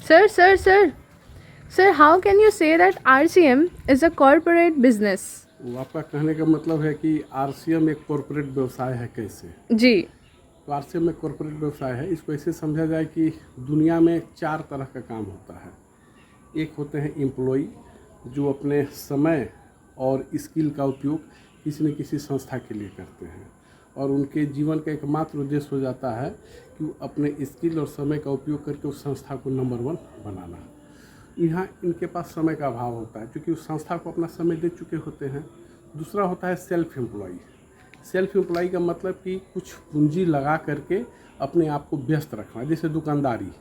Sir, sir, sir. Sir, how can you say that RCM is a corporate business? वो आपका कहने का मतलब है कि आरसीएम एक कॉरपोरेट व्यवसाय है कैसे? जी। तो आरसीएम एक कॉरपोरेट व्यवसाय है। इसको ऐसे समझा जाए कि दुनिया में 4 तरह का काम होता है। एक होते हैं एम्प्लॉई, जो अपने समय और स्किल का उपयोग किसी न किसी संस्था के लिए करते हैं और उनके जीवन का एकमात्र उद्देश्य हो जाता है कि वो अपने स्किल और समय का उपयोग करके उस संस्था को नंबर 1 बनाना। यहाँ इनके पास समय का अभाव होता है क्योंकि उस संस्था को अपना समय दे चुके होते हैं। दूसरा होता है सेल्फ एम्प्लॉई। सेल्फ एम्प्लॉई का मतलब कि कुछ पूंजी लगा करके अपने आप को व्यस्त रखना। जैसे दुकानदारी,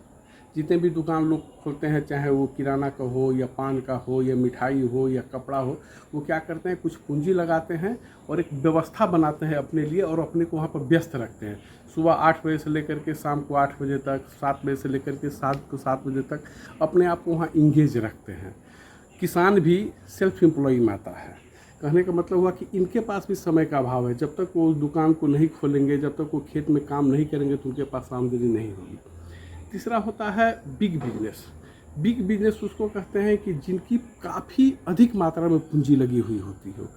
जितने भी दुकान लोग खोलते हैं, चाहे वो किराना का हो या पान का हो या मिठाई हो या कपड़ा हो, वो क्या करते हैं, कुछ पूंजी लगाते हैं और एक व्यवस्था बनाते हैं अपने लिए और अपने को वहाँ पर व्यस्त रखते हैं। सुबह 8 बजे से लेकर के शाम को 8 बजे तक, 7 बजे से लेकर के 7 बजे तक अपने आप को वहाँ इंगेज रखते हैं। किसान भी सेल्फ एम्प्लॉई में आता है। कहने का मतलब हुआ कि इनके पास भी समय का अभाव है। जब तक वो दुकान को नहीं खोलेंगे, जब तक वो खेत में काम नहीं करेंगे तो उनके पास आमदनी नहीं होगी। तीसरा होता है बिग बिजनेस। बिग बिजनेस उसको कहते हैं कि जिनकी काफ़ी अधिक मात्रा में पूंजी लगी हुई होती हो।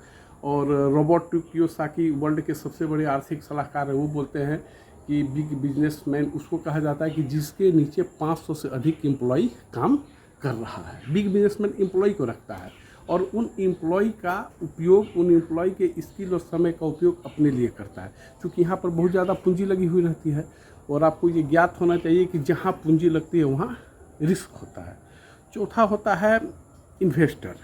और रॉबर्ट कियोसाकी वर्ल्ड के सबसे बड़े आर्थिक सलाहकार हैं, वो बोलते हैं कि बिग बिजनेसमैन उसको कहा जाता है कि जिसके नीचे 500 से अधिक एम्प्लॉई काम कर रहा है। बिग बिजनेसमैन एम्प्लॉय को रखता है और उन एम्प्लॉय का उपयोग, उन एम्प्लॉय के स्किल और समय का उपयोग अपने लिए करता है। क्योंकि यहाँ पर बहुत ज़्यादा पूंजी लगी हुई रहती है और आपको ये ज्ञात होना चाहिए कि जहाँ पूंजी लगती है वहाँ रिस्क होता है। चौथा होता है इन्वेस्टर।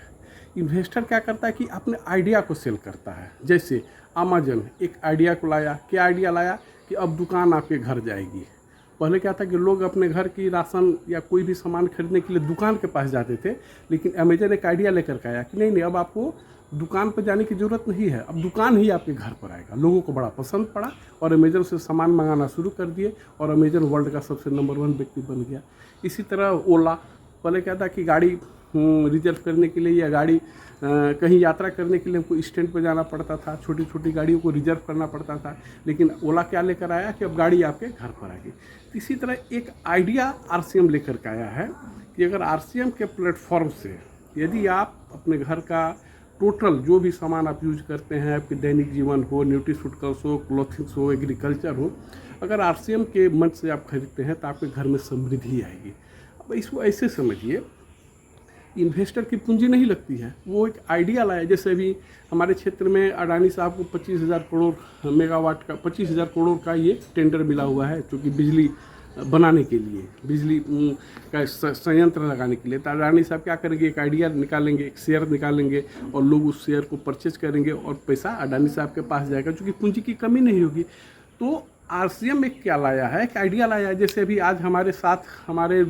इन्वेस्टर क्या करता है कि अपने आइडिया को सेल करता है। जैसे अमेजन एक आइडिया को लाया। क्या आइडिया लाया कि अब दुकान आपके घर जाएगी। पहले क्या था कि लोग अपने घर की राशन या कोई भी सामान खरीदने के लिए दुकान के पास जाते थे, लेकिन अमेजन एक आइडिया लेकर के आया कि नहीं, अब आपको दुकान पर जाने की ज़रूरत नहीं है, अब दुकान ही आपके घर पर आएगा। लोगों को बड़ा पसंद पड़ा और अमेजन से सामान मंगाना शुरू कर दिए और अमेजन वर्ल्ड का सबसे नंबर 1 व्यक्ति बन गया। इसी तरह ओला, पहले क्या था कि गाड़ी रिजर्व करने के लिए या गाड़ी कहीं यात्रा करने के लिए हमको स्टैंड पर जाना पड़ता था, छोटी छोटी गाड़ियों को रिजर्व करना पड़ता था, लेकिन ओला क्या लेकर आया कि अब गाड़ी आपके घर पर आ गई। इसी तरह एक आइडिया आरसीएम लेकर के आया है कि अगर आरसीएम के प्लेटफॉर्म से यदि आप अपने घर का टोटल जो भी सामान आप यूज करते हैं, आपके दैनिक जीवन हो, न्यूट्रिशूटिकल्स हो, क्लोथिंग्स हो, एग्रीकल्चर हो, अगर आरसीएम के मंच से आप खरीदते हैं तो आपके घर में समृद्धि आएगी। अब इसको ऐसे समझिए, इन्वेस्टर की पूंजी नहीं लगती है, वो एक आइडिया लाया। जैसे अभी हमारे क्षेत्र में अडानी साहब को 25,000 करोड़ मेगावाट का 25,000 करोड़ का ये टेंडर मिला हुआ है, क्योंकि बिजली बनाने के लिए, बिजली का संयंत्र लगाने के लिए। तो अडानी साहब क्या करेंगे, एक आइडिया निकालेंगे, एक शेयर निकालेंगे और लोग उस शेयर को परचेज करेंगे और पैसा अडानी साहब के पास जाएगा, क्योंकि पूंजी की कमी नहीं होगी। तो आरसीएम एक क्या लाया है, एक आइडिया लाया है। जैसे अभी आज हमारे साथ हमारे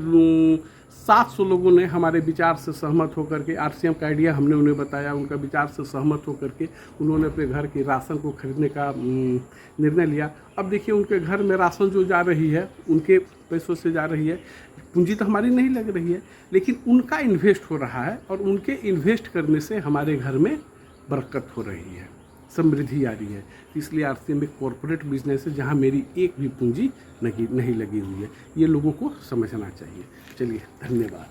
700 लोगों ने हमारे विचार से सहमत होकर के आरसीएम का आइडिया हमने उन्हें बताया, उनका विचार से सहमत होकर के उन्होंने अपने घर के राशन को खरीदने का निर्णय लिया। अब देखिए उनके घर में राशन जो जा रही है उनके पैसों से जा रही है, पूंजी तो हमारी नहीं लग रही है, लेकिन उनका इन्वेस्ट हो रहा है और उनके इन्वेस्ट करने से हमारे घर में बरकत हो रही है, समृद्धि आ रही है। इसलिए आरसीएम एक कॉरपोरेट बिजनेस है जहां मेरी एक भी पूंजी नहीं लगी हुई है। ये लोगों को समझना चाहिए। चलिए, धन्यवाद।